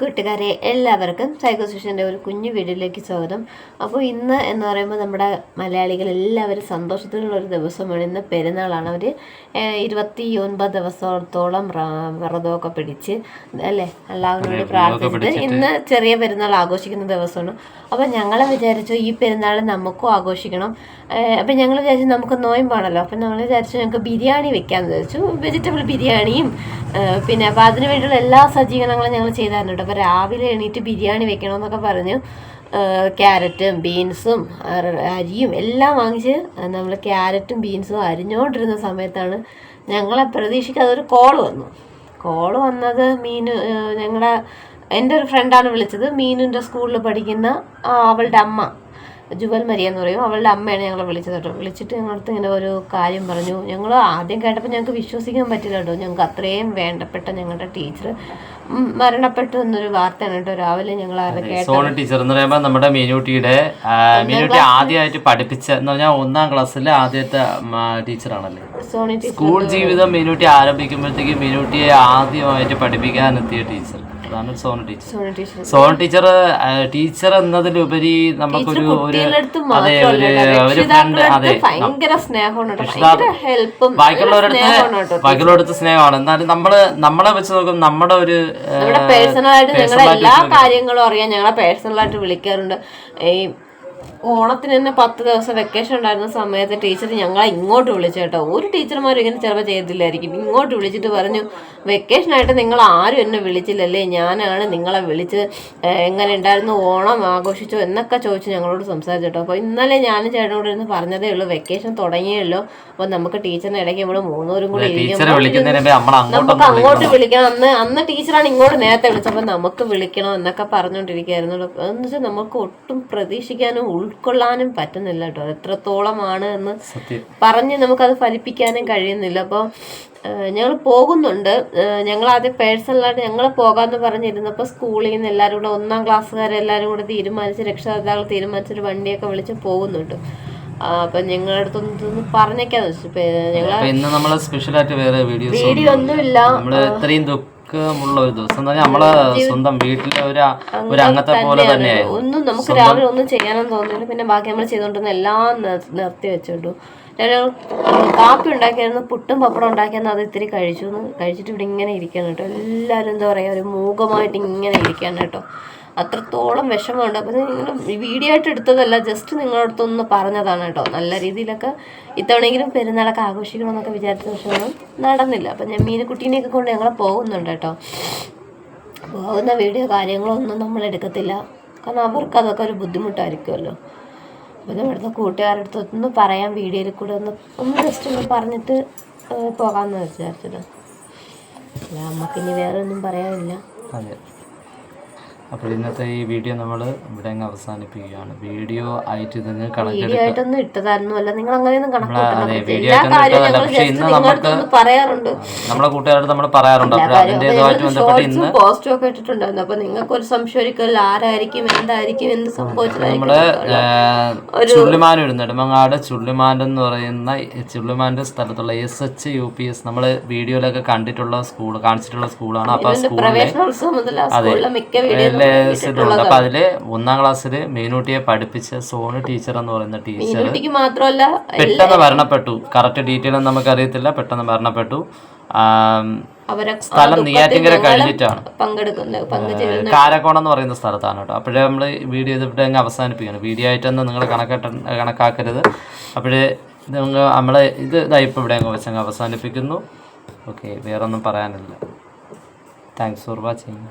കൂട്ടുകാരെ എല്ലാവർക്കും സൈക്കോസെഷൻ്റെ ഒരു കുഞ്ഞു വീഡിയോയിലേക്ക് സ്വാഗതം. അപ്പോൾ ഇന്ന് എന്ന് പറയുമ്പോൾ നമ്മുടെ മലയാളികൾ എല്ലാവരും സന്തോഷത്തിലുള്ളൊരു ദിവസമാണ്. ഇന്ന് പെരുന്നാളാണ്. അവർ 29 ദിവസത്തോളം വ്രതമൊക്കെ പിടിച്ച് അല്ലേ അല്ലാഹുവിനോട് പ്രാർത്ഥിച്ചിട്ട് ഇന്ന് ചെറിയ പെരുന്നാൾ ആഘോഷിക്കുന്ന ദിവസമാണ്. അപ്പോൾ ഞങ്ങൾ വിചാരിച്ചു ഈ പെരുന്നാൾ നമുക്കും ആഘോഷിക്കണം. അപ്പം ഞങ്ങൾ വിചാരിച്ചു നമുക്ക് നോയമ്പാണല്ലോ, അപ്പം നമ്മൾ വിചാരിച്ചു ഞങ്ങൾക്ക് ബിരിയാണി വെക്കാമെന്ന് വിചാരിച്ചു. വെജിറ്റബിൾ ബിരിയാണിയും പിന്നെ അപ്പോൾ അതിന് വേണ്ടിയുള്ള എല്ലാ സജ്ജീകരണങ്ങളും ഞങ്ങൾ ചെയ്തായിരുന്നു കേട്ടോ. അപ്പോൾ രാവിലെ എണീറ്റ് ബിരിയാണി വെക്കണമെന്നൊക്കെ പറഞ്ഞു ക്യാരറ്റും ബീൻസും അരിയും എല്ലാം വാങ്ങിച്ച് നമ്മൾ ക്യാരറ്റും ബീൻസും അരിഞ്ഞുകൊണ്ടിരുന്ന സമയത്താണ് ഞങ്ങളെ പ്രതീക്ഷിക്കാതെ ഒരു കോള് വന്നത് എൻ്റെ ഒരു ഫ്രണ്ടാണ് വിളിച്ചത്. മീനുൻ്റെ സ്കൂളിൽ പഠിക്കുന്ന അവളുടെ അമ്മ ജുവൽ മരിയ എന്ന് പറയും, അവളുടെ അമ്മയാണ് ഞങ്ങളെ വിളിച്ചത് കേട്ടോ. വിളിച്ചിട്ട് ഞങ്ങളടുത്ത് ഇങ്ങനെ ഒരു കാര്യം പറഞ്ഞു. ഞങ്ങൾ ആദ്യം കേട്ടപ്പോൾ ഞങ്ങൾക്ക് വിശ്വസിക്കാൻ പറ്റില്ല കേട്ടോ. ഞങ്ങൾക്ക് അത്രയും വേണ്ടപ്പെട്ട ഞങ്ങളുടെ ടീച്ചർ മരണപ്പെട്ടു എന്നൊരു വാർത്തയാണ് കേട്ടോ രാവിലെ ഞങ്ങൾ സോണി ടീച്ചർ എന്ന് പറയുമ്പോൾ നമ്മുടെ മീനൂട്ടി ആദ്യമായിട്ട് പഠിപ്പിച്ച എന്ന് പറഞ്ഞാൽ 1ാം ക്ലാസ്സിലെ ആദ്യത്തെ ടീച്ചറാണല്ലേ. സോണി സ്കൂൾ ജീവിതം മീനൂട്ടി ആരംഭിക്കുമ്പോഴത്തേക്ക് മീനൂട്ടിയെ ആദ്യമായിട്ട് പഠിപ്പിക്കാനെത്തിയ ടീച്ചർ സോണി ടീച്ചർ. ടീച്ചർ എന്നതിലുപരി നമുക്കൊരു ബാക്കിയുള്ളവരടുത്ത് സ്നേഹമാണ്. എന്നാലും നമ്മളെ വെച്ച് നോക്കുമ്പോൾ നമ്മുടെ ഒരു പേഴ്സണലായിട്ട് ഞങ്ങളുടെ എല്ലാ കാര്യങ്ങളും അറിയാൻ ഞങ്ങളെ പേഴ്സണലായിട്ട് വിളിക്കാറുണ്ട്. ഈ ഓണത്തിന് തന്നെ 10 ദിവസം വെക്കേഷൻ ഉണ്ടായിരുന്ന സമയത്ത് ടീച്ചർ ഞങ്ങളെ ഇങ്ങോട്ട് വിളിച്ചു കേട്ടോ. ഒരു ടീച്ചർമാരും ഇങ്ങനെ ചിലപ്പോൾ ചെയ്തില്ലായിരിക്കും. ഇങ്ങോട്ട് വിളിച്ചിട്ട് പറഞ്ഞു, വെക്കേഷനായിട്ട് നിങ്ങൾ ആരും എന്നെ വിളിച്ചില്ലല്ലേ, ഞാനാണ് നിങ്ങളെ വിളിച്ച് എങ്ങനെ ഉണ്ടായിരുന്നു, ഓണം ആഘോഷിച്ചോ എന്നൊക്കെ ചോദിച്ചു ഞങ്ങളോട് സംസാരിച്ചു കേട്ടോ. അപ്പോൾ ഇന്നലെ ഞാനും ചേട്ടനോട് ഇരുന്ന് പറഞ്ഞതേ ഉള്ളൂ, വെക്കേഷൻ തുടങ്ങിയല്ലോ, അപ്പോൾ നമുക്ക് ടീച്ചറിന് ഇടയ്ക്ക് നമ്മൾ 3 പേരും കൂടി നമുക്ക് അങ്ങോട്ട് വിളിക്കണം. അന്ന് ടീച്ചറാണ് ഇങ്ങോട്ട് നേരത്തെ വിളിച്ചപ്പോൾ നമുക്ക് വിളിക്കണം എന്നൊക്കെ പറഞ്ഞുകൊണ്ടിരിക്കുകയായിരുന്നു. എന്ന് വെച്ചാൽ നമുക്ക് ഒട്ടും പ്രതീക്ഷിക്കാനും ഉൾക്കൊള്ളാനും പറ്റുന്നില്ല കേട്ടോ. എത്രത്തോളമാണ് എന്ന് പറഞ്ഞ് നമുക്കത് ഫലിപ്പിക്കാനും കഴിയുന്നില്ല. അപ്പോൾ ഞങ്ങൾ പോകുന്നുണ്ട്. ഞങ്ങൾ ആദ്യം പേഴ്സണലായിട്ട് ഞങ്ങൾ പോകാമെന്ന് പറഞ്ഞിരുന്നപ്പോൾ സ്കൂളിൽ നിന്ന് എല്ലാവരും കൂടെ 1ാം ക്ലാസ്സുകാരെല്ലാവരും കൂടെ രക്ഷകർത്താക്കൾ തീരുമാനിച്ചൊരു വണ്ടിയൊക്കെ വിളിച്ച് പോകുന്നുണ്ട്. അപ്പൊ ഞങ്ങളുടെ അടുത്തൊന്ന് പറഞ്ഞേക്കാന്ന് വെച്ചു. ഞങ്ങൾ സ്പെഷ്യലായിട്ട് വേറെ വീഡിയോ ഒന്നുമില്ല. ഉള്ള ഒരു ദിവസം നമ്മളെ സ്വന്തം വീട്ടിലെ ഒരു അംഗത്തെ പോലെ തന്നെയായിരുന്നു. ഒന്നും നമുക്ക് രാവിലെ ഒന്നും ചെയ്യാനൊന്നും തോന്നില്ല. പിന്നെ ബാക്കി നമ്മൾ ചെയ്തോണ്ടിരുന്ന എല്ലാം നിർത്തി വെച്ചിട്ടു. കാപ്പി ഉണ്ടാക്കിയായിരുന്നു, പുട്ടും പപ്പടം ഉണ്ടാക്കിയായിരുന്നു. അത് ഇത്തിരി കഴിച്ചിട്ട് ഇവിടെ ഇങ്ങനെ ഇരിക്കണം കേട്ടോ. എല്ലാവരും എന്താ പറയുക, ഒരു മൂകമായിട്ട് ഇങ്ങനെ ഇരിക്കാൻ കേട്ടോ. അത്രത്തോളം വിഷമമുണ്ട്. അപ്പം നിങ്ങൾ വീഡിയോ ആയിട്ട് എടുത്തതല്ല, ജസ്റ്റ് നിങ്ങളടുത്തൊന്ന് പറഞ്ഞതാണ് കേട്ടോ. നല്ല രീതിയിലൊക്കെ ഇത്തവണെങ്കിലും പെരുന്നാളൊക്കെ ആഘോഷിക്കണമെന്നൊക്കെ വിചാരിച്ച പക്ഷേ നടന്നില്ല. അപ്പം ഞാൻ മീനുകുട്ടീനെയൊക്കെ കൊണ്ട് ഞങ്ങൾ പോകുന്നുണ്ട് കേട്ടോ. പോകുന്ന വീഡിയോ കാര്യങ്ങളൊന്നും നമ്മൾ എടുക്കത്തില്ല, കാരണം അവർക്ക് അതൊക്കെ ഒരു ബുദ്ധിമുട്ടായിരിക്കുമല്ലോ. അപ്പം നമ്മുടെ കൂട്ടുകാരുടെ ഒന്ന് പറയാം, വീഡിയോയിൽ കൂടെ ഒന്ന് ജസ്റ്റ് ഒന്ന് പറഞ്ഞിട്ട് പോകാമെന്ന് വിചാരിച്ചത്. അല്ല, നമുക്കിനി വേറെ ഒന്നും പറയാനില്ല. അപ്പോൾ ഇന്നത്തെ ഈ വീഡിയോ നമ്മൾ ഇവിടെ അങ്ങ് അവസാനിപ്പിക്കുകയാണ്. വീഡിയോ ആയിട്ട് ഇതിന് കണക്കെടുത്തൊന്നും ഇട്ടതായിരുന്നു അല്ല, നിങ്ങൾ അങ്ങനെയൊന്നും പറയാറുണ്ട്, നമ്മളെ കൂട്ടുകാരോട് നമ്മൾ പറയാറുണ്ട്. അപ്പോൾ അതിൻ്റെതുമായിട്ട് ബന്ധപ്പെട്ട് ഇന്ന് പോസ്റ്റ് ഒക്കെ ഇട്ടിട്ടുണ്ടായിരുന്നു. അപ്പോൾ നിങ്ങൾക്ക് ഒരു സംശയം ആരായിരിക്കും എന്തായിരിക്കും എന്ത് സംഭവിച്ചത്. നമ്മുടെ ചുള്ളിമാൻ നെടുമങ്ങാട് ചുള്ളിമാൻ എന്ന് പറയുന്ന ചുള്ളിമാൻ്റെ സ്ഥലത്തുള്ള SHUPS നമ്മൾ വീഡിയോയിലൊക്കെ കാണിച്ചിട്ടുള്ള സ്കൂളാണ്. അപ്പോൾ അപ്പൊ അതില് 1ാം ക്ലാസ്സിൽ മീനൂട്ടിയെ പഠിപ്പിച്ച സോണി ടീച്ചർ എന്ന് പറയുന്ന ടീച്ചർ പെട്ടെന്ന് മരണപ്പെട്ടു. കറക്റ്റ് ഡീറ്റെയിൽ ഒന്നും നമുക്ക് അറിയത്തില്ല. പെട്ടെന്ന് മരണപ്പെട്ടു. സ്ഥലം നെയ്യാറ്റിൻകര കഴിഞ്ഞിട്ടാണ്, കാരക്കോണം എന്ന് പറയുന്ന സ്ഥലത്താണ് കേട്ടോ. അപ്പോഴേ നമ്മൾ വീഡിയോ ഇവിടെ അങ്ങ് അവസാനിപ്പിക്കണം. വീഡിയോ ആയിട്ടൊന്നും നിങ്ങൾ കണക്കാക്കരുത്. അപ്പോഴേ നമ്മൾ ഇതായിപ്പോൾ ഇവിടെ അങ്ങ് വെച്ചങ്ങ് അവസാനിപ്പിക്കുന്നു. ഓക്കെ, വേറെ ഒന്നും പറയാനില്ല. Thanks for watching.